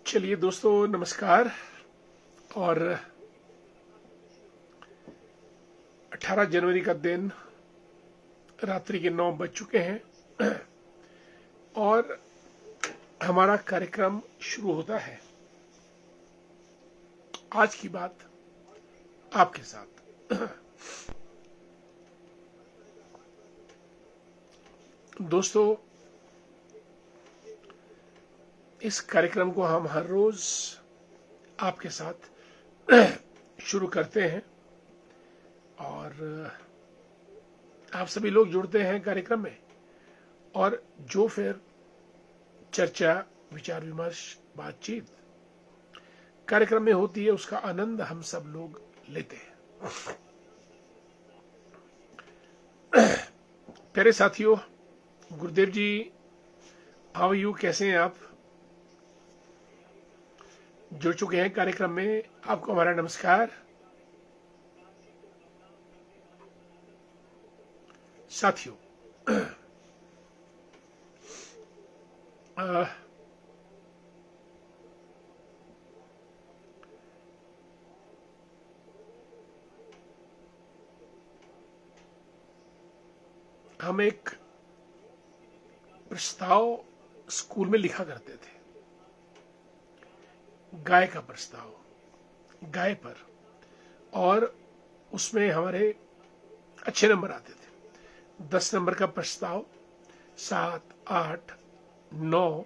चलिए दोस्तों, नमस्कार। और 18 जनवरी का दिन, रात्रि के 9 बज चुके हैं और हमारा कार्यक्रम शुरू होता है। आज की बात आपके साथ। दोस्तों, इस कार्यक्रम को हम हर रोज आपके साथ शुरू करते हैं और आप सभी लोग जुड़ते हैं कार्यक्रम में, और जो फिर चर्चा, विचार विमर्श, बातचीत कार्यक्रम में होती है, उसका आनंद हम सब लोग लेते हैं। प्यारे साथियों, गुरुदेव जी, हाउ यू, कैसे हैं आप? जुड़ चुके हैं कार्यक्रम में, आपको हमारा नमस्कार। साथियों, हम एक प्रस्ताव स्कूल में लिखा करते थे, गाय का प्रस्ताव, गाय पर, और उसमें हमारे अच्छे नंबर आते थे। 10 नंबर का प्रस्ताव 7, 8, 9,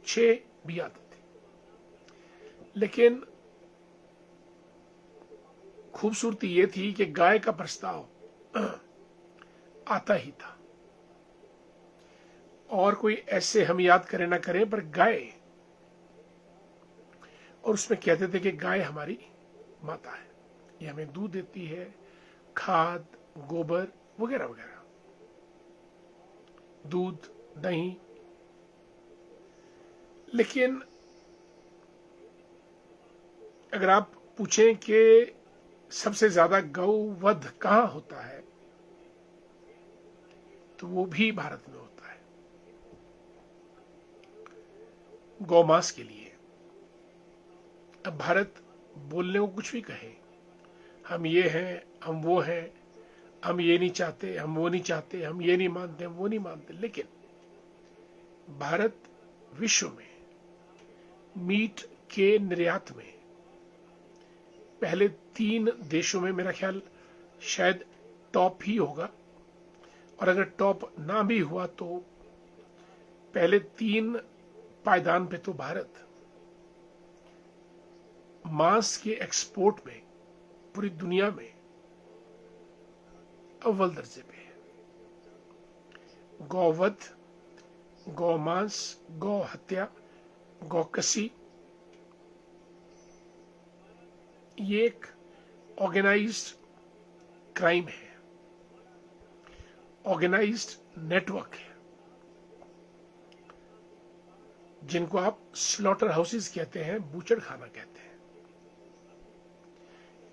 6 भी आते थे। लेकिन खूबसूरती ये थी कि गाय का प्रस्ताव आता ही था, और कोई ऐसे हम याद करें ना करें, पर गाय, और उसमें कहते थे कि गाय हमारी माता है, ये हमें दूध देती है, खाद, गोबर वगैरह वगैरह, दूध, दही। लेकिन अगर आप पूछें कि सबसे ज्यादा गौवध कहां होता है, तो वो भी भारत में होता है, गौमांस के लिए। अब भारत बोलने को कुछ भी कहे, हम ये हैं, हम वो हैं, हम ये नहीं चाहते, हम वो नहीं चाहते, हम ये नहीं मानते, हम वो नहीं मानते, लेकिन भारत विश्व में मीट के निर्यात में पहले 3 देशों में, मेरा ख्याल शायद टॉप ही होगा, और अगर टॉप ना भी हुआ तो पहले 3 पायदान पे तो भारत मांस के एक्सपोर्ट में पूरी दुनिया में अव्वल दर्जे पे है। गौवध, गौमांस, गौ हत्या, गौकसी, ये एक ऑर्गेनाइज्ड क्राइम है, ऑर्गेनाइज्ड नेटवर्क है, जिनको आप स्लॉटर हाउसेस कहते हैं, बूचड़ खाना कहते हैं।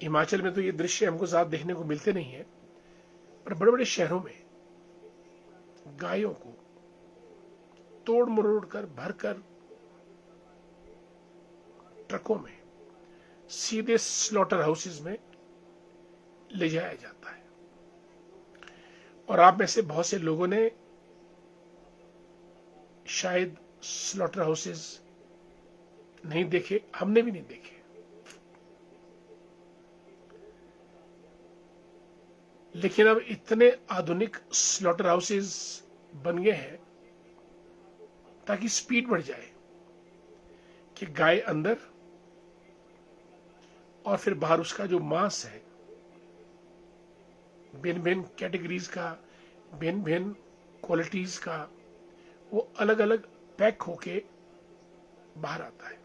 हिमाचल में तो ये दृश्य हमको ज्यादा देखने को मिलते नहीं है, पर बड़े बड़े शहरों में गायों को तोड़ मरोड़ कर, भरकर ट्रकों में सीधे स्लॉटर हाउसेस में ले जाया जाता है। और आप में से बहुत से लोगों ने शायद स्लॉटर हाउसेस नहीं देखे, हमने भी नहीं देखे, लेकिन अब इतने आधुनिक स्लॉटर हाउसेस बन गए हैं ताकि स्पीड बढ़ जाए, कि गाय अंदर और फिर बाहर उसका जो मांस है, भिन्न भिन्न कैटेगरीज का, भिन्न भिन्न क्वालिटीज का, वो अलग अलग पैक होके बाहर आता है।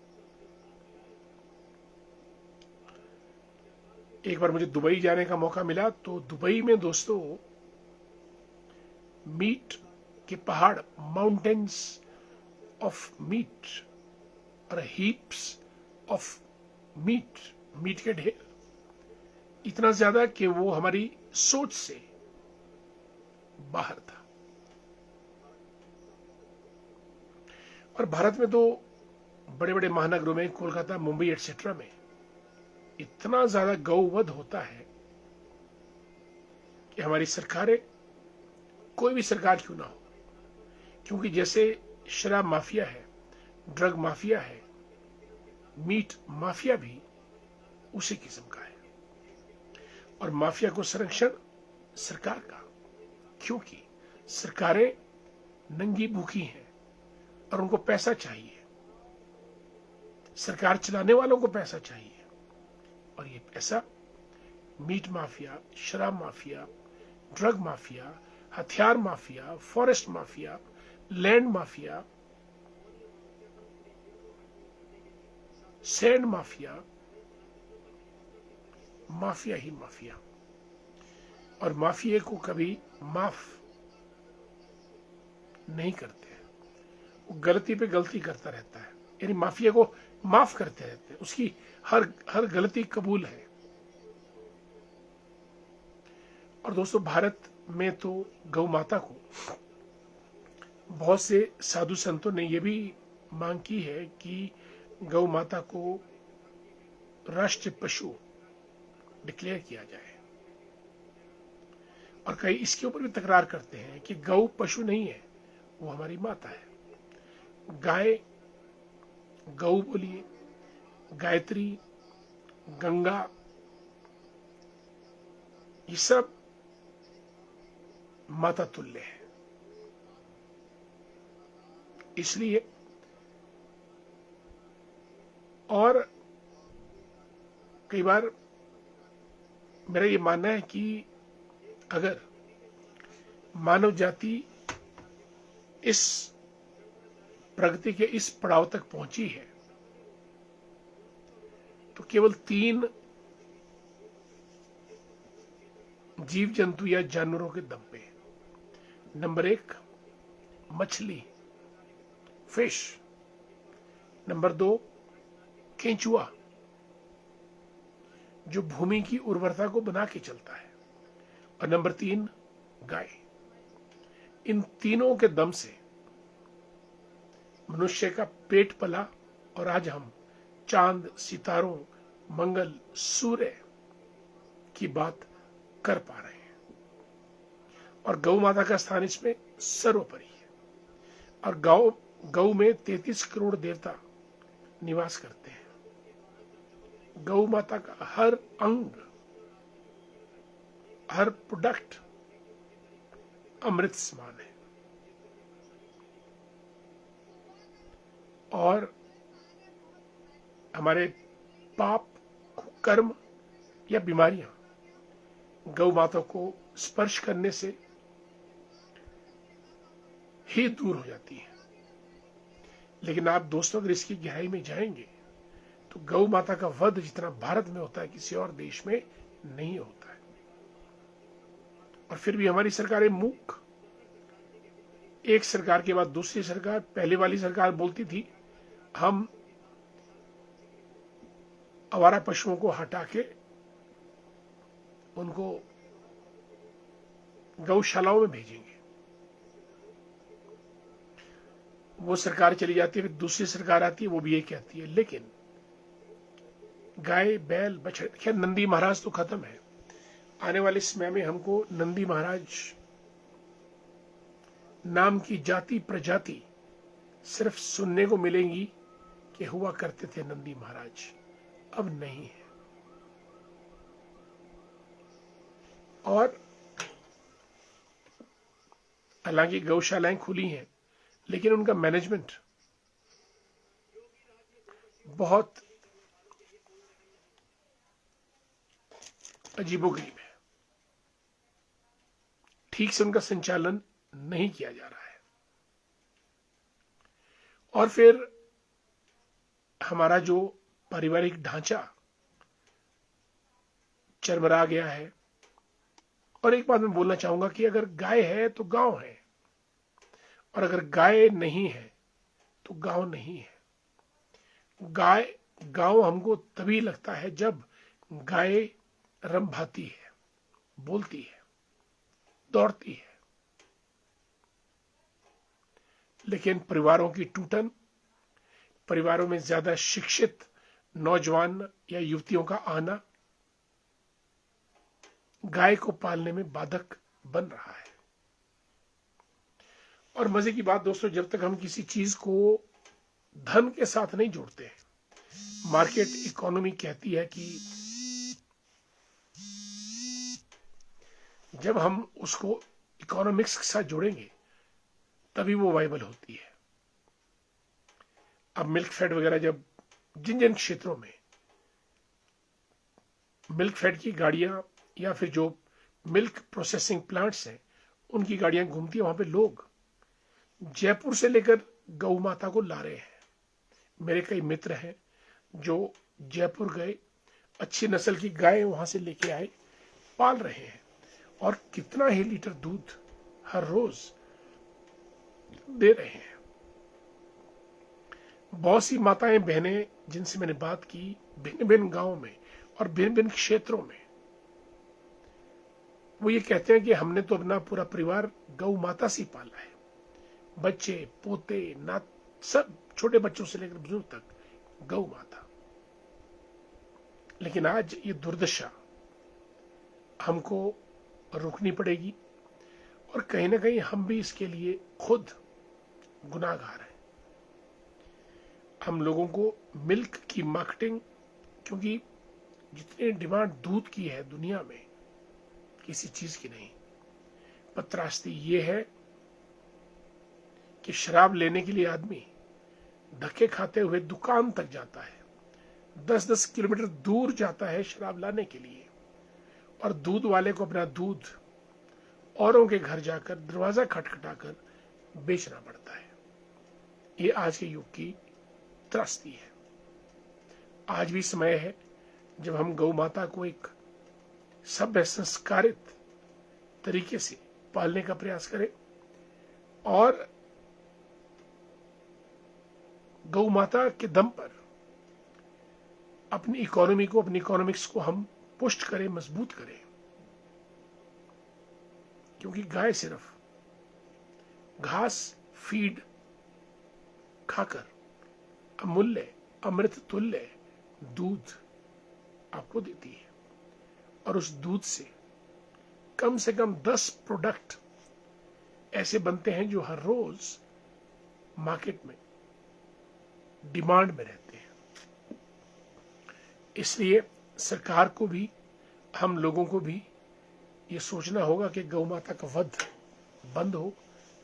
एक बार मुझे दुबई जाने का मौका मिला, तो दुबई में दोस्तों मीट के पहाड़, माउंटेन्स ऑफ मीट, और हीप्स ऑफ मीट, मीट के ढेर, इतना ज्यादा कि वो हमारी सोच से बाहर था। और भारत में तो बड़े बड़े महानगरों में, कोलकाता, मुंबई एटसेट्रा में इतना ज्यादा गौवध होता है कि हमारी सरकारें, कोई भी सरकार क्यों ना हो, क्योंकि जैसे शराब माफिया है, ड्रग माफिया है, मीट माफिया भी उसी किस्म का है। और माफिया को संरक्षण सरकार का, क्योंकि सरकारें नंगी भूखी हैं और उनको पैसा चाहिए, सरकार चलाने वालों को पैसा चाहिए, और ये पैसा मीट माफिया, शराब माफिया, ड्रग माफिया, हथियार mafia, forest mafia, land mafia, sand mafia, mafia ही माफिया। और माफिया को कभी माफ नहीं करते हैं, वो गलती पे गलती करता रहता है, यानी माफिया को माफ करते रहते हैं, उसकी हर गलती कबूल है। और दोस्तों, भारत में तो गौ माता को बहुत से साधु संतों ने यह भी मांग की है कि गौ माता को राष्ट्रीय पशु डिक्लेयर किया जाए। और कई इसके ऊपर भी तकरार करते हैं कि गौ पशु नहीं है, वो हमारी माता है। गाय, गौ बोलिए, गायत्री, गंगा, ये सब माता तुल्य है। इसलिए, और कई बार मेरा ये मानना है कि अगर मानव जाति इस प्रगति के इस पड़ाव तक पहुंची है तो केवल 3 जीव जंतु या जानवरों के दम पे। नंबर 1 मछली, फिश। नंबर 2 केंचुआ, जो भूमि की उर्वरता को बना के चलता है। और नंबर 3 गाय। इन तीनों के दम से मनुष्य का पेट पला और आज हम चांद, सितारों, मंगल, सूर्य की बात कर पा रहे हैं। और गौ माता का स्थान इसमें सर्वोपरि है। और गौ में 33 करोड़ देवता निवास करते हैं। गौ माता का हर अंग, हर प्रोडक्ट अमृत समान है। और हमारे पाप, कर्म या बीमारियां गौ माता को स्पर्श करने से ही दूर हो जाती है। लेकिन आप दोस्तों अगर इसकी गहराई में जाएंगे तो गौ माता का वध जितना भारत में होता है किसी और देश में नहीं होता है। और फिर भी हमारी सरकारें मूक, एक सरकार के बाद दूसरी सरकार, पहले वाली सरकार बोलती थी हम आवारा पशुओं को हटा के उनको गौशालाओं में भेजेंगे। वो सरकार चली जाती है, फिर दूसरी सरकार आती है, वो भी ये कहती है। लेकिन गाय, बैल, बछड़े, खैर नंदी महाराज तो खत्म है। आने वाले समय में हमको नंदी महाराज नाम की जाति प्रजाति सिर्फ सुनने को मिलेंगी कि हुआ करते थे नंदी महाराज, अब नहीं है। और हालांकि गौशालाएं खुली हैं, लेकिन उनका मैनेजमेंट बहुत अजीबोगरीब है। ठीक से उनका संचालन नहीं किया जा रहा है। और फिर हमारा जो पारिवारिक ढांचा चरमरा गया है। और एक बात मैं बोलना चाहूंगा कि अगर गाय है तो गांव है, और अगर गाय नहीं है तो गांव नहीं है। गांव हमको तभी लगता है जब गाय रंभाती है, बोलती है, दौड़ती है। लेकिन परिवारों की टूटन, परिवारों में ज्यादा शिक्षित नौजवान या युवतियों का आना गाय को पालने में बाधक बन रहा है। और मजे की बात दोस्तों, जब तक हम किसी चीज को धन के साथ नहीं जोड़ते हैं, मार्केट इकोनॉमी कहती है कि जब हम उसको इकोनॉमिक्स के साथ जोड़ेंगे तभी वो वाइबल होती है। अब मिल्क फैट वगैरह, जब जिन जिन क्षेत्रों में मिल्क फैट की गाड़ियां या फिर जो मिल्क प्रोसेसिंग प्लांट्स हैं उनकी गाड़ियां घूमती है, वहां पे लोग जयपुर से लेकर गौ माता को ला रहे हैं। मेरे कई मित्र हैं जो जयपुर गए, अच्छी नस्ल की गाय वहां से लेके आए, पाल रहे हैं और कितना ही लीटर दूध हर रोज दे रहे हैं। बहुत सी माताएं बहनें जिनसे मैंने बात की भिन्न भिन्न गांवों में और भिन्न भिन्न क्षेत्रों में, वो ये कहते हैं कि हमने तो अपना पूरा परिवार गौ माता से पाला है, बच्चे पोते नात सब, छोटे बच्चों से लेकर बुजुर्ग तक गौ माता। लेकिन आज ये दुर्दशा हमको रोकनी पड़ेगी और कहीं ना कहीं हम भी इसके लिए खुद गुनाहगार हैं। हम लोगों को मिल्क की मार्केटिंग, क्योंकि जितनी डिमांड दूध की है दुनिया में किसी चीज की नहीं, पर त्रासदी ये है कि शराब लेने के लिए आदमी धक्के खाते हुए दुकान तक जाता है, 10-10 किलोमीटर दूर जाता है शराब लाने के लिए, और दूध वाले को अपना दूध औरों के घर जाकर दरवाजा खटखटाकर बेचना पड़ता है। ये आज के युग की त्रासदी है। आज भी समय है जब हम गौ माता को एक सभ्य संस्कारित तरीके से पालने का प्रयास करें और गौ माता के दम पर अपनी इकोनॉमी को, अपनी इकोनॉमिक्स को हम पुष्ट करें, मजबूत करें। क्योंकि गाय सिर्फ घास फीड खाकर अमूल्य अमृत तुल्य दूध आपको देती है, और उस दूध से कम 10 प्रोडक्ट ऐसे बनते हैं जो हर रोज मार्केट में डिमांड में रहते हैं। इसलिए सरकार को भी, हम लोगों को भी ये सोचना होगा कि गौ माता का वध बंद हो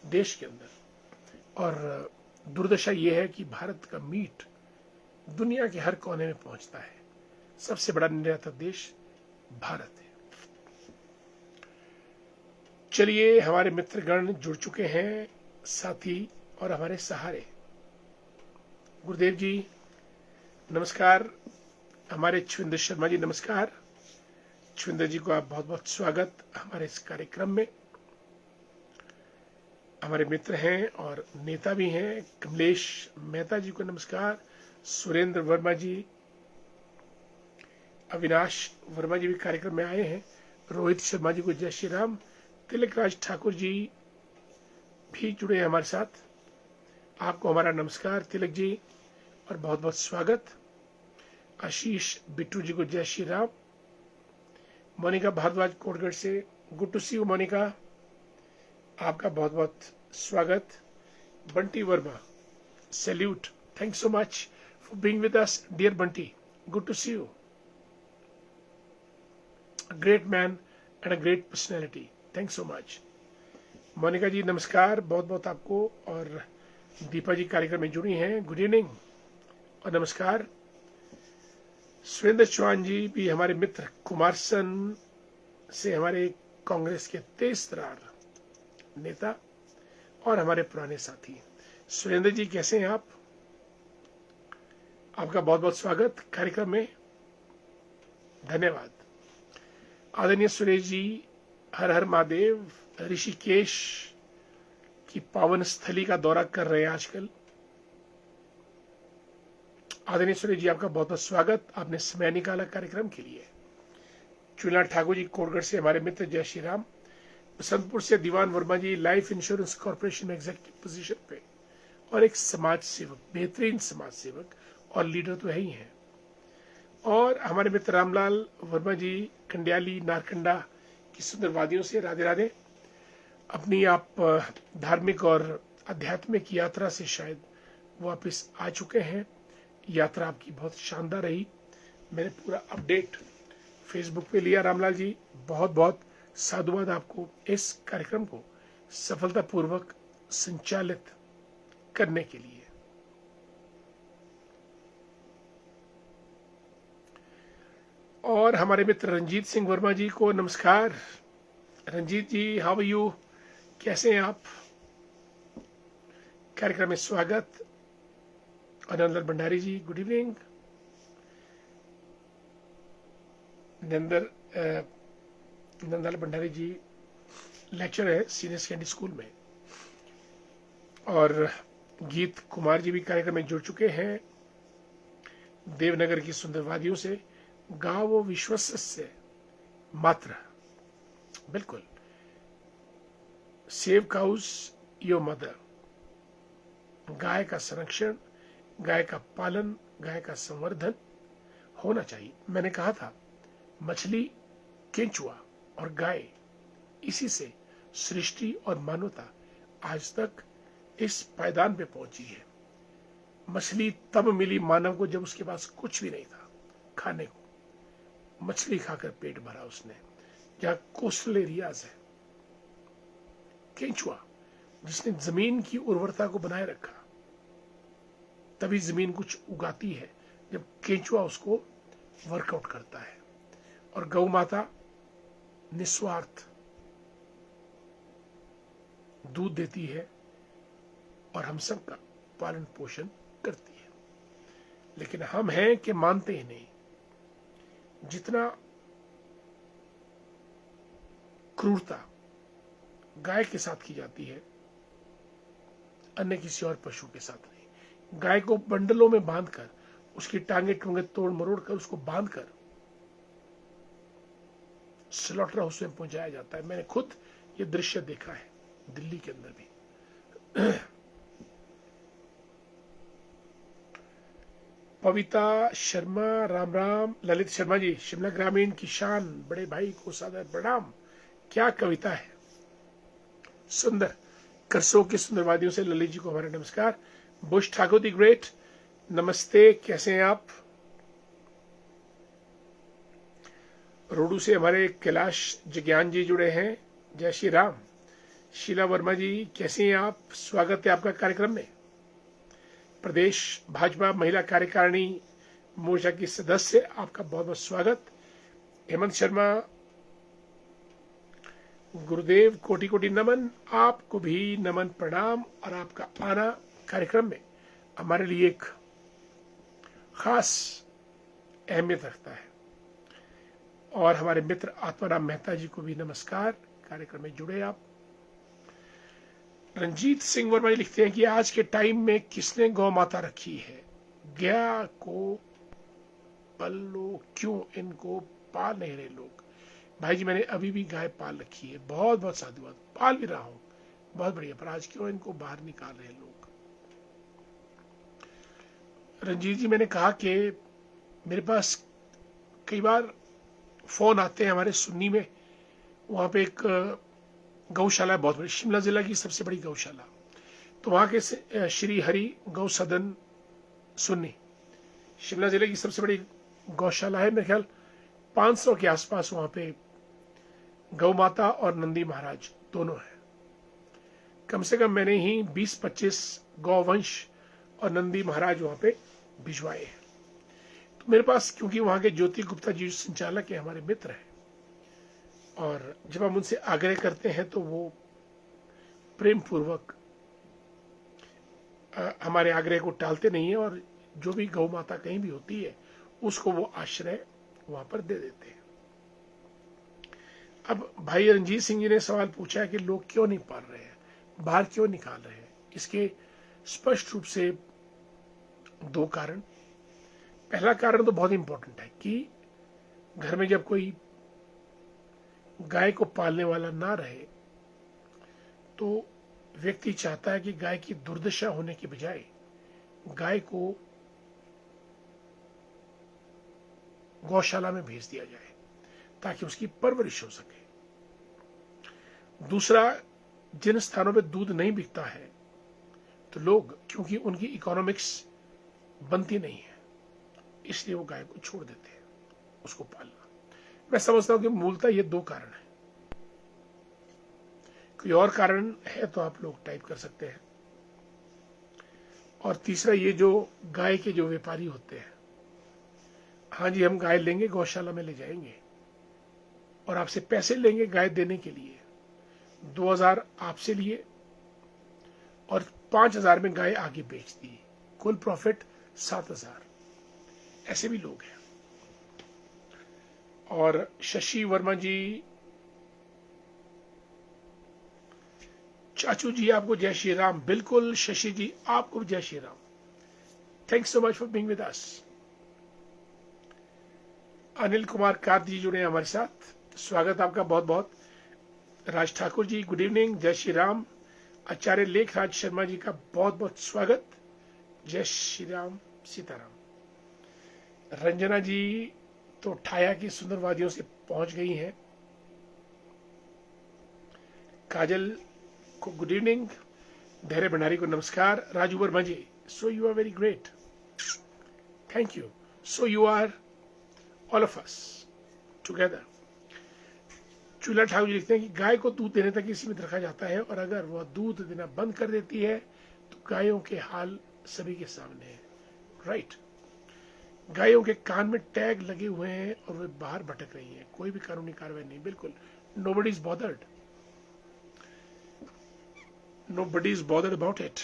देश के अंदर। और दुर्दशा ये है कि भारत का मीट दुनिया के हर कोने में पहुंचता है। सबसे बड़ा निर्यातक देश भारत है। चलिए, हमारे मित्रगण जुड़ चुके हैं, साथी और हमारे सहारे। गुरुदेव जी नमस्कार, हमारे छविंदर शर्मा जी नमस्कार। छविंदर जी को आप बहुत बहुत स्वागत हमारे इस कार्यक्रम में। हमारे मित्र हैं और नेता भी हैं। कमलेश मेहता जी को नमस्कार। सुरेंद्र वर्मा जी, अविनाश वर्मा जी भी कार्यक्रम में आए हैं। रोहित शर्मा जी को जय श्री राम। तिलक राज ठाकुर जी भी जुड़े हैं हमारे साथ, आपको हमारा नमस्कार तिलक जी और बहुत बहुत स्वागत। आशीष बिट्टू जी को जय श्री राम। मोनिका भारद्वाज कोटगढ़ से, good to see you Monika, आपका बहुत बहुत स्वागत। Bunty Verma, salute, thank so much for being with us dear Bunty, good to see you, a great man and a great personality, thanks so much। Monika ji नमस्कार, बहुत बहुत आपको। और दीपा जी कार्यक्रम में जुड़ी हैं, गुड इवनिंग और नमस्कार। सुरेंद्र चौहान जी भी हमारे मित्र, कुमारसन से हमारे कांग्रेस के तेज तरार नेता और हमारे पुराने साथी। सुरेंद्र जी कैसे हैं आप? आपका बहुत बहुत स्वागत कार्यक्रम में, धन्यवाद। आदरणीय सुरेश जी, हर हर महादेव, ऋषिकेश की पावन स्थली का दौरा कर रहे हैं आजकल। आदरणीय सुरेश जी आपका बहुत बहुत स्वागत, आपने समय निकाला कार्यक्रम के लिए। चुला ठाकुर जी कोटगढ़ से हमारे मित्र, जय श्री राम। बसंतपुर से दीवान वर्मा जी, लाइफ इंश्योरेंस कॉर्पोरेशन में एग्जीक्यूटिव पोजीशन पे और एक समाज सेवक, बेहतरीन समाज सेवक और लीडर तो है ही हैं। और हमारे मित्र रामलाल वर्मा जी कंडियाली नारकंडा की सुंदर वादियों से राधे राधे। अपनी आप धार्मिक और आध्यात्मिक यात्रा से शायद वापस आ चुके हैं। यात्रा आपकी बहुत शानदार रही। मैंने पूरा अपडेट फेसबुक पे लिया। रामलाल जी, बहुत बहुत साधुवाद आपको इस कार्यक्रम को सफलतापूर्वक संचालित करने के लिए। और हमारे मित्र रंजीत सिंह वर्मा जी को नमस्कार। रंजीत जी, हाउ आर यू, कैसे हैं आप? कार्यक्रम में स्वागत। और नंदलाल भंडारी जी, गुड इवनिंग। नंदलाल भंडारी जी लेक्चर है सीनियर सेकेंडरी स्कूल में। और गीत कुमार जी भी कार्यक्रम में जुड़ चुके हैं। देवनगर की सुंदर वादियों से गावो विश्वस्य मात्र, बिल्कुल। सेव काउस योर मदर, गाय का संरक्षण, गाय का पालन, गाय का संवर्धन होना चाहिए। मैंने कहा था मछली, केंचुआ और गाय, इसी से सृष्टि और मानवता आज तक इस पायदान पे पहुंची है। मछली तब मिली मानव को जब उसके पास कुछ भी नहीं था खाने को। मछली खाकर पेट भरा उसने। जहां कोस्टल एरियाज है, केंचुआ जिसने जमीन की उर्वरता को बनाए रखा, तभी जमीन कुछ उगाती है जब केंचुआ उसको वर्कआउट करता है। और गौ माता निस्वार्थ दूध देती है और हम सब का पालन पोषण करती है। लेकिन हम हैं कि मानते ही नहीं। जितना क्रूरता गाय के साथ की जाती है, अन्य किसी और पशु के साथ नहीं। गाय को बंडलों में बांधकर, उसकी टांगे टूंगे तोड़ मरोड़ कर, उसको बांधकर स्लॉटर हाउस में पहुंचाया जाता है। मैंने खुद ये दृश्य देखा है दिल्ली के अंदर भी। पविता शर्मा, राम राम। ललित शर्मा जी, शिमला ग्रामीण की शान, बड़े भाई को सादर प्रणाम। क्या कविता है, सुंदर। करसों की सुंदर वादियों से ललित जी को हमारा नमस्कार। बुश ठाकुर दी ग्रेट, नमस्ते, कैसे हैं आप? रोडू से हमारे कैलाश जज्ञान जी जुड़े हैं, जय श्री राम। शीला वर्मा जी, कैसे हैं आप? स्वागत है आपका कार्यक्रम में। प्रदेश भाजपा महिला कार्यकारिणी मोर्चा की सदस्य, आपका बहुत बहुत स्वागत। हेमंत शर्मा, गुरुदेव कोटि कोटि नमन, आपको भी नमन प्रणाम। और आपका आना कार्यक्रम में हमारे लिए एक खास अहमियत रखता है। और हमारे मित्र आत्माराम मेहता जी को भी नमस्कार, कार्यक्रम में जुड़े आप। रंजीत सिंह वर्मा जी लिखते हैं कि आज के टाइम में किसने गौ माता रखी है? गाय को पाल लो, क्यों इनको पाल नहीं रहे लोग? भाई जी, मैंने अभी भी गाय पाल रखी है, बहुत बहुत साधुवाद, पाल भी रहा हूं, बहुत बढ़िया। पर आज क्यों इनको बाहर निकाल रहे लोग? रंजीत जी, मैंने कहा कि मेरे पास कई बार फोन आते हैं हमारे सुन्नी में। वहां पे एक गौशाला है बहुत बड़ी, शिमला जिला की सबसे बड़ी गौशाला। तो वहां के श्री हरि गौ सदन सुन्नी शिमला जिले की सबसे बड़ी गौशाला है। मेरे ख्याल 500 के आसपास वहां पे गौ माता और नंदी महाराज दोनों हैं। कम से कम मैंने ही 20-25 गौवंश और नंदी महाराज वहां पे भिजवाए हैं। तो मेरे पास, क्योंकि वहां के ज्योति गुप्ता जी संचालक है, हमारे मित्र हैं, और जब हम उनसे आग्रह करते हैं तो वो प्रेम पूर्वक हमारे आग्रह को टालते नहीं है, और जो भी गौ माता कहीं भी होती है उसको वो आश्रय वहां पर दे देते हैं। अब भाई रंजीत सिंह जी ने सवाल पूछा है कि लोग क्यों नहीं पाल रहे हैं, बाहर क्यों निकाल रहे हैं? इसके स्पष्ट रूप से दो कारण। पहला कारण तो बहुत इंपॉर्टेंट है कि घर में जब कोई गाय को पालने वाला ना रहे तो व्यक्ति चाहता है कि गाय की दुर्दशा होने के बजाय गाय को गौशाला में भेज दिया जाए ताकि उसकी परवरिश हो सके। दूसरा, जिन स्थानों पे दूध नहीं बिकता है तो लोग, क्योंकि उनकी इकोनॉमिक्स बनती नहीं है, इसलिए वो गाय को छोड़ देते हैं उसको पालना। मैं समझता हूं कि मूलतः ये दो कारण है। कोई और कारण है तो आप लोग टाइप कर सकते हैं। और तीसरा, ये जो गाय के जो व्यापारी होते हैं, हाँ जी हम गाय लेंगे, गौशाला में ले जाएंगे और आपसे पैसे लेंगे गाय देने के लिए, 2000 आपसे लिए और 5000 में गाय आगे बेच दी, कुल प्रॉफिट 7000। ऐसे भी लोग हैं। और शशि वर्मा जी, चाचू जी आपको जय श्री राम। बिल्कुल शशि जी, आपको जय Shri Ram. Thanks so much for being with us. Anil Kumar कार्त जी जुड़े हैं हमारे साथ, स्वागत आपका बहुत बहुत। राज ठाकुर जी गुड इवनिंग, जय श्री राम। आचार्य लेखराज शर्मा जी का बहुत बहुत स्वागत, जय श्री राम सीताराम। रंजना जी तो ठाया की सुंदर वादियों से पहुंच गई हैं। काजल को गुड इवनिंग, धैर्य भंडारी को नमस्कार। Raju Verma ji, so you are very great, thank you. So you are all of us together. चूल्हा ठाकुर जी लिखते हैं कि गाय को दूध देने तक ही सीमित रखा जाता है और अगर वह दूध देना बंद कर देती है तो गायों के हाल सभी के सामने है। राइट, गायों के कान में टैग लगे हुए हैं और वे बाहर भटक रही हैं, कोई भी कानूनी कार्रवाई नहीं। बिल्कुल, nobody is bothered, nobody is bothered about it.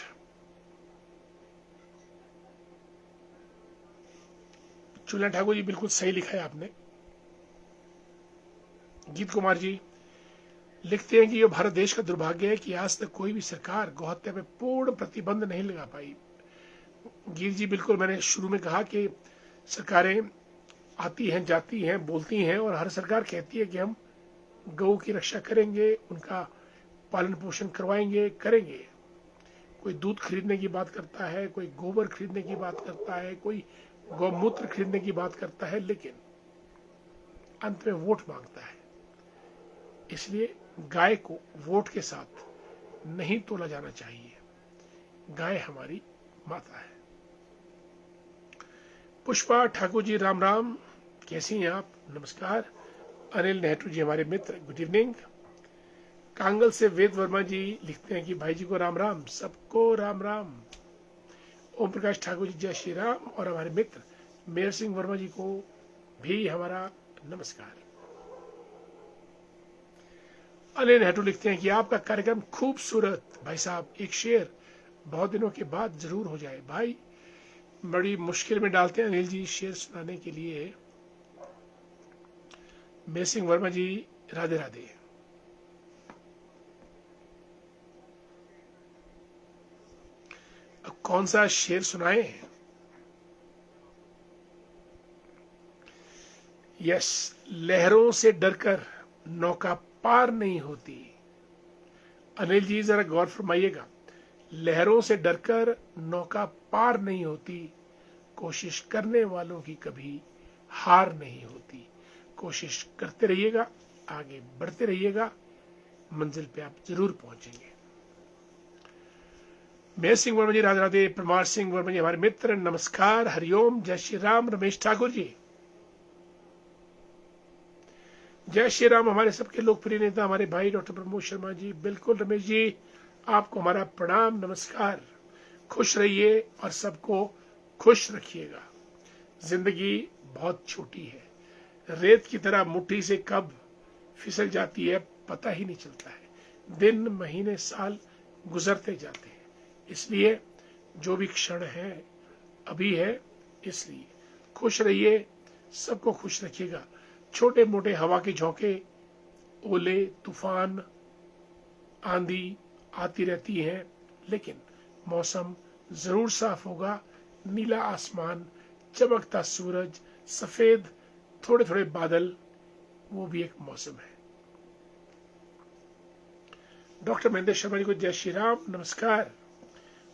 चूल्हा ठाकुर जी बिल्कुल सही लिखा है आपने। गीत कुमार जी लिखते हैं कि यह भारत देश का दुर्भाग्य है कि आज तक कोई भी सरकार गौहत्या पे पूर्ण प्रतिबंध नहीं लगा पाई। गीत जी बिल्कुल, मैंने शुरू में कहा कि सरकारें आती हैं, जाती हैं, बोलती हैं और हर सरकार कहती है कि हम गौ की रक्षा करेंगे, उनका पालन पोषण करवाएंगे, करेंगे। कोई दूध खरीदने की बात करता है, कोई गोबर खरीदने की बात करता है, कोई गौमूत्र खरीदने की बात करता है, लेकिन अंत में वोट मांगता है। इसलिए गाय को वोट के साथ नहीं तोला जाना चाहिए। गाय हमारी माता है। पुष्पा ठाकुर जी राम राम, कैसी हैं आप? नमस्कार। अनिल नेहरू जी हमारे मित्र, गुड इवनिंग। कांगल से वेद वर्मा जी लिखते हैं कि भाई जी को राम राम, सबको राम राम। ओम प्रकाश ठाकुर जी जय श्री राम और हमारे मित्र मेयर सिंह वर्मा जी को भी हमारा नमस्कार। अनिल नेहरू लिखते हैं कि आपका कार्यक्रम खूबसूरत। भाई साहब एक शेर बहुत दिनों के बाद जरूर हो जाए। भाई बड़ी मुश्किल में डालते हैं अनिल जी शेर सुनाने के लिए। मेयर सिंह वर्मा जी राधे राधे। कौन सा शेर सुनाए? यस, लहरों से डरकर नौका पार नहीं होती। अनिल जी जरा गौर फरमाइएगा, लहरों से डरकर नौका पार नहीं होती, कोशिश करने वालों की कभी हार नहीं होती। कोशिश करते रहिएगा, आगे बढ़ते रहिएगा, मंजिल पे आप जरूर पहुंचेंगे। मेयर सिंह वर्मा जी राधे राधे। परमार सिंह वर्मा जी हमारे मित्र, नमस्कार, हरिओम, जय श्री राम। रमेश ठाकुर जी जय श्री राम। हमारे सबके लोकप्रिय नेता हमारे भाई डॉक्टर प्रमोद शर्मा जी, बिल्कुल रमेश जी आपको हमारा प्रणाम, नमस्कार। खुश रहिए और सबको खुश रखिएगा। जिंदगी बहुत छोटी है, रेत की तरह मुट्ठी से कब फिसल जाती है पता ही नहीं चलता है। दिन महीने साल गुजरते जाते हैं, इसलिए जो भी क्षण है अभी है, इसलिए खुश रहिए, सबको खुश रखिएगा। छोटे मोटे हवा के झोंके, ओले, तूफान, आंधी आती रहती हैं, लेकिन मौसम जरूर साफ होगा। नीला आसमान, चमकता सूरज, सफेद थोड़े थोड़े बादल, वो भी एक मौसम है। डॉक्टर महेंद्र शर्मा जी को जय श्री राम, नमस्कार।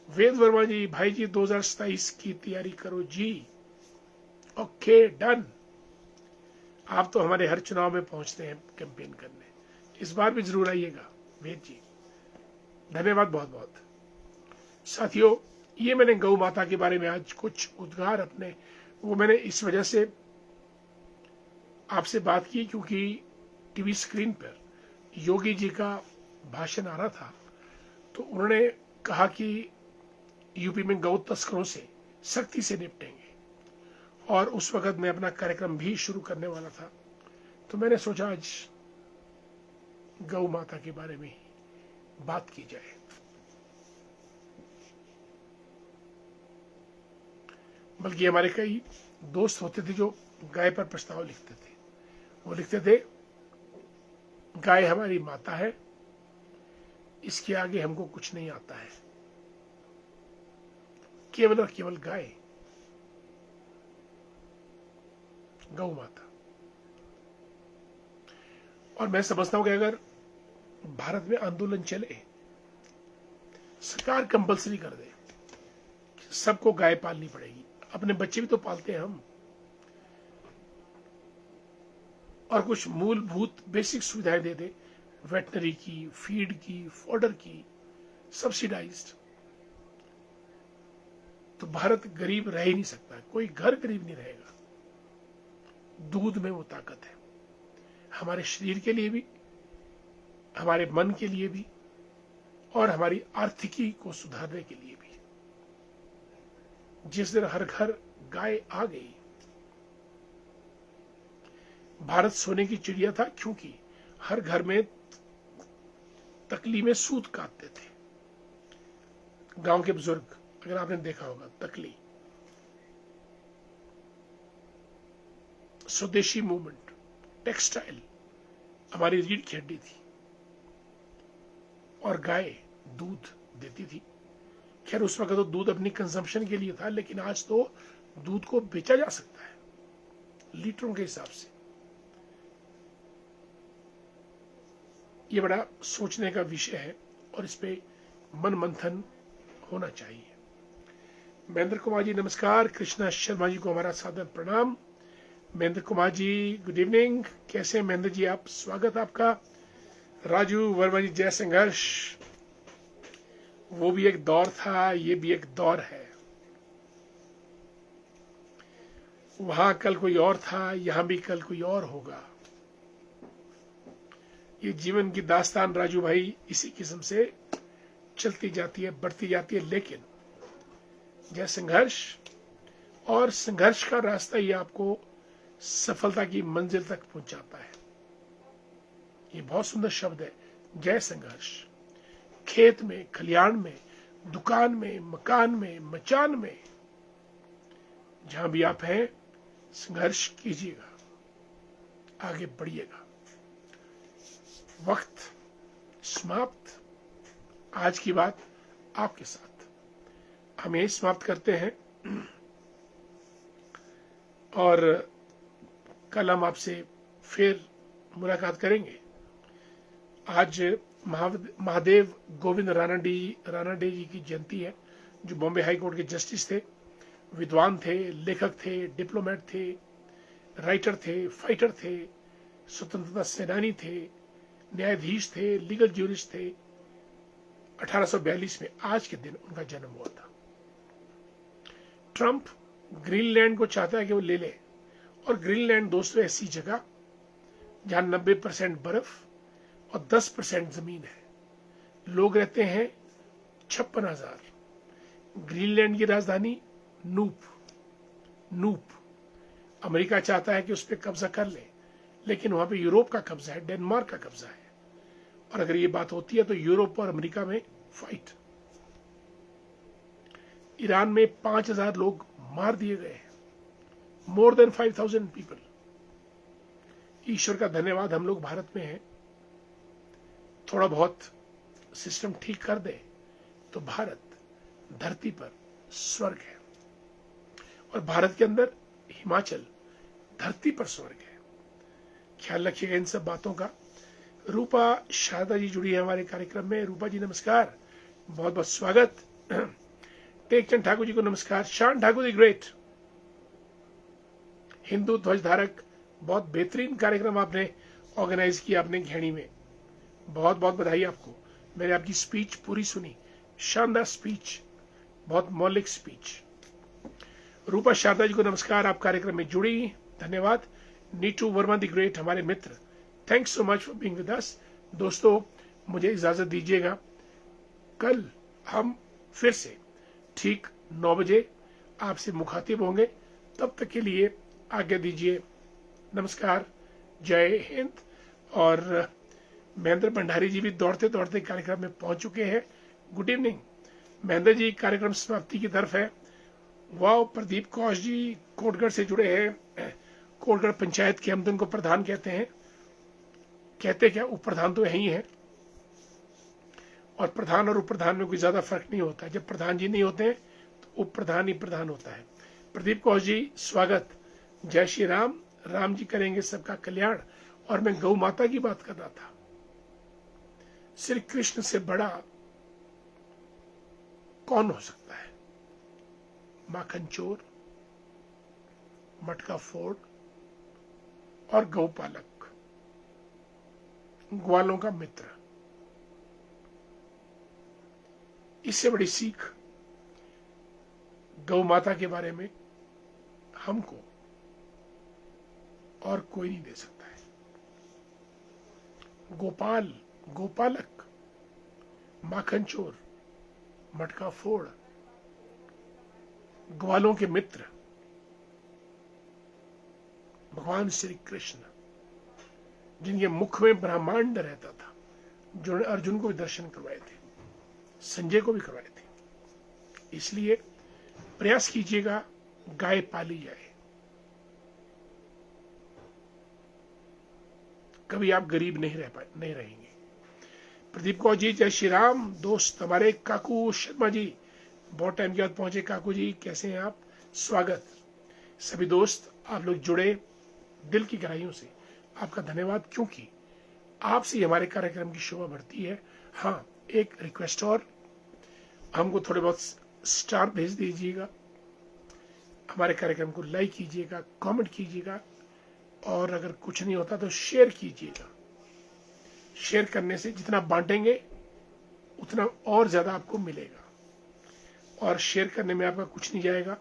वेद वर्मा जी, भाई जी 2027 की तैयारी करो जी। Okay, done. आप तो हमारे हर चुनाव में पहुंचते हैं कैंपेन करने, इस बार भी जरूर आइएगा वेद जी। धन्यवाद बहुत बहुत। साथियों, ये मैंने गौ माता के बारे में आज कुछ उद्गार अपने, वो मैंने इस वजह से आपसे बात की क्योंकि टीवी स्क्रीन पर योगी जी का भाषण आ रहा था, तो उन्होंने कहा कि यूपी में गौ तस्करों से सख्ती से निपटेंगे, और उस वक्त मैं अपना कार्यक्रम भी शुरू करने वाला था। तो मैंने सोचा आज गौ माता के बारे में ही बात की जाए। बल्कि हमारे कई दोस्त होते थे जो गाय पर प्रस्ताव लिखते थे। वो लिखते थे, गाय हमारी माता है, इसके आगे हमको कुछ नहीं आता है, केवल और केवल गाय, गौ माता। और मैं समझता हूं कि अगर भारत में आंदोलन चले, सरकार कंपलसरी कर दे, सबको गाय पालनी पड़ेगी, अपने बच्चे भी तो पालते हैं हम, और कुछ मूलभूत बेसिक सुविधाएं दे दे, वेटनरी की, फीड की, फॉडर की, सब्सिडाइज्ड, तो भारत गरीब रह ही नहीं सकता, कोई घर गरीब नहीं रहेगा। दूध में वो ताकत है, हमारे शरीर के लिए भी, हमारे मन के लिए भी, और हमारी आर्थिकी को सुधारने के लिए भी। जिस दिन हर घर गाय आ गई, भारत सोने की चिड़िया था, क्योंकि हर घर में तकली में सूत काटते थे गांव के बुजुर्ग, अगर आपने देखा होगा तकली। स्वदेशी मूवमेंट, टेक्सटाइल, हमारी रीढ़ की हड्डी थी, और गाय दूध देती थी। खैर उस वक्त तो दूध अपनी कंजम्पशन के लिए था, लेकिन आज तो दूध को बेचा जा सकता है लीटरों के हिसाब से। ये बड़ा सोचने का विषय है, और इस पे मन मंथन होना चाहिए। महेंद्र कुमार जी नमस्कार, कृष्णा शर्मा जी को हमारा सादर प्रणाम। महेंद्र कुमार जी गुड इवनिंग, कैसे हैं महेंद्र जी आप, स्वागत आपका। राजू वर्मा जी जय संघर्ष, वो भी एक दौर था, ये भी एक दौर है, वहां कल कोई और था, यहां भी कल कोई और होगा। ये जीवन की दास्तान राजू भाई इसी किस्म से चलती जाती है, बढ़ती जाती है, लेकिन यह संघर्ष, और संघर्ष का रास्ता ही आपको सफलता की मंजिल तक पहुंचाता है। ये बहुत सुंदर शब्द है, जय संघर्ष। खेत में, खलियान में, दुकान में, मकान में, मचान में, जहां भी आप हैं, संघर्ष कीजिएगा, आगे बढ़िएगा। वक्त समाप्त, आज की बात आपके साथ हम यही समाप्त करते हैं, और कल हम आपसे फिर मुलाकात करेंगे। आज महादेव गोविंद रानडे जी की जयंती है, जो बॉम्बे हाई कोर्ट के जस्टिस थे, विद्वान थे, लेखक थे, डिप्लोमेट थे, राइटर थे, फाइटर थे, स्वतंत्रता सेनानी थे, न्यायाधीश थे, लीगल ज्यूरिस्ट थे। 1842 में आज के दिन उनका जन्म हुआ था। ट्रंप ग्रीनलैंड को चाहता है कि वो ले ले, और ग्रीनलैंड दोस्तों ऐसी जगह जहां 90% बर्फ और 10% जमीन है, लोग रहते हैं 56,000। ग्रीनलैंड की राजधानी नूप। अमेरिका चाहता है कि उस पर कब्जा कर ले, लेकिन वहां पे यूरोप का कब्जा है, डेनमार्क का कब्जा है, और अगर ये बात होती है तो यूरोप और अमेरिका में फाइट। ईरान में 5,000 लोग मार दिए गए हैं, मोर देन 5,000 पीपल। ईश्वर का धन्यवाद हम लोग भारत में हैं, थोड़ा बहुत सिस्टम ठीक कर दे तो भारत धरती पर स्वर्ग है, और भारत के अंदर हिमाचल धरती पर स्वर्ग है। ख्याल रखिएगा इन सब बातों का। रूपा शारदा जी जुड़ी है हमारे कार्यक्रम में। रूपा जी नमस्कार, बहुत बहुत स्वागत। टेकचंद ठाकुर जी को नमस्कार। शान ठाकुर दी ग्रेट, हिंदू ध्वज धारक, बहुत बेहतरीन कार्यक्रम आपने ऑर्गेनाइज किया अपने घेणी में, बहुत बहुत बधाई आपको। मैंने आपकी स्पीच पूरी सुनी, शानदार स्पीच, बहुत मौलिक स्पीच। रूपा शारदा जी को नमस्कार, आप कार्यक्रम में जुड़ी, धन्यवाद। नीटू वर्मा दी ग्रेट हमारे मित्र, thanks so much for being with us. दोस्तों मुझे इजाजत दीजिएगा, कल हम फिर से ठीक 9 बजे आपसे मुखातिब होंगे। तब तक के लिए आज्ञा दीजिए, नमस्कार, जय हिंद। और महेंद्र भंडारी जी भी दौड़ते दौड़ते कार्यक्रम में पहुंच चुके हैं। गुड इवनिंग महेंद्र जी, कार्यक्रम समाप्ति की तरफ है। वाह, प्रदीप कौश जी कोटगढ़ से जुड़े हैं। कोटगढ़ पंचायत के, हम तो उनको प्रधान कहते हैं, कहते क्या, उप प्रधान तो यही है, और प्रधान और उप प्रधान में कोई ज्यादा फर्क नहीं होता। जब प्रधान जी नहीं होते हैं तो उप प्रधान ही प्रधान होता है। प्रदीप कौश जी स्वागत। जय श्री राम, राम जी करेंगे सबका कल्याण। और मैं गौ माता की बात कर रहा था, श्री कृष्ण से बड़ा कौन हो सकता है? माखन चोर, मटका फोड़ और गौपालक, ग्वालों का मित्र। इससे बड़ी सीख गौ माता के बारे में हमको और कोई नहीं दे सकता है। गोपाल, गोपालक, माखन चोर, मटका फोड़, ग्वालों के मित्र, भगवान श्री कृष्ण, जिनके मुख में ब्रह्मांड रहता था, जिन्होंने अर्जुन को भी दर्शन करवाए थे, संजय को भी करवाए थे। इसलिए प्रयास कीजिएगा गाय पाली जाए, कभी आप गरीब नहीं रहेंगे। प्रदीप कौर जी जय श्री राम। दोस्त हमारे काकू शर्मा जी, बहुत टाइम के बाद पहुंचे। काकू जी कैसे हैं आप? स्वागत। सभी दोस्त आप लोग जुड़े, दिल की गहराइयों से आपका धन्यवाद, क्योंकि आपसे हमारे कार्यक्रम की शोभा बढ़ती है। हाँ, एक रिक्वेस्ट और, हमको थोड़े बहुत स्टार भेज दीजिएगा, हमारे कार्यक्रम को लाइक कीजिएगा, कमेंट कीजिएगा, और अगर कुछ नहीं होता तो शेयर कीजिएगा। शेयर करने से जितना बांटेंगे उतना और ज्यादा आपको मिलेगा, और शेयर करने में आपका कुछ नहीं जाएगा।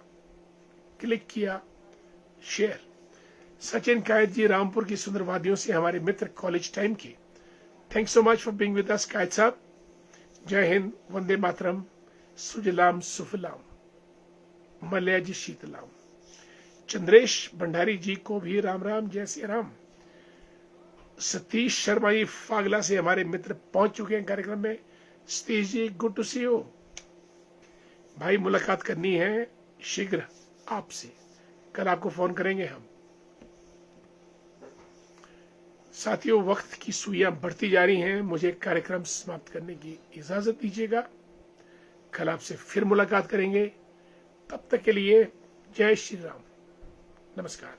क्लिक किया, शेयर। सचिन कायत जी रामपुर की सुंदर वादियों से हमारे मित्र कॉलेज टाइम के, thanks so much for being with अस कायत साहब। जय हिंद, वंदे मातरम, सुजलाम सुफलाम, मलया जी शीतलाम। चंद्रेश भंडारी जी को भी राम राम, जय श्री राम। सतीश शर्मा जी फागला से हमारे मित्र पहुंच चुके हैं कार्यक्रम में। Satish ji good to see you भाई, मुलाकात करनी है शीघ्र आपसे, कल आपको फोन करेंगे हम। साथियों, वक्त की सुइयां बढ़ती जा रही हैं, मुझे कार्यक्रम समाप्त करने की इजाजत दीजिएगा। कल आपसे फिर मुलाकात करेंगे, तब तक के लिए जय श्री राम, नमस्कार।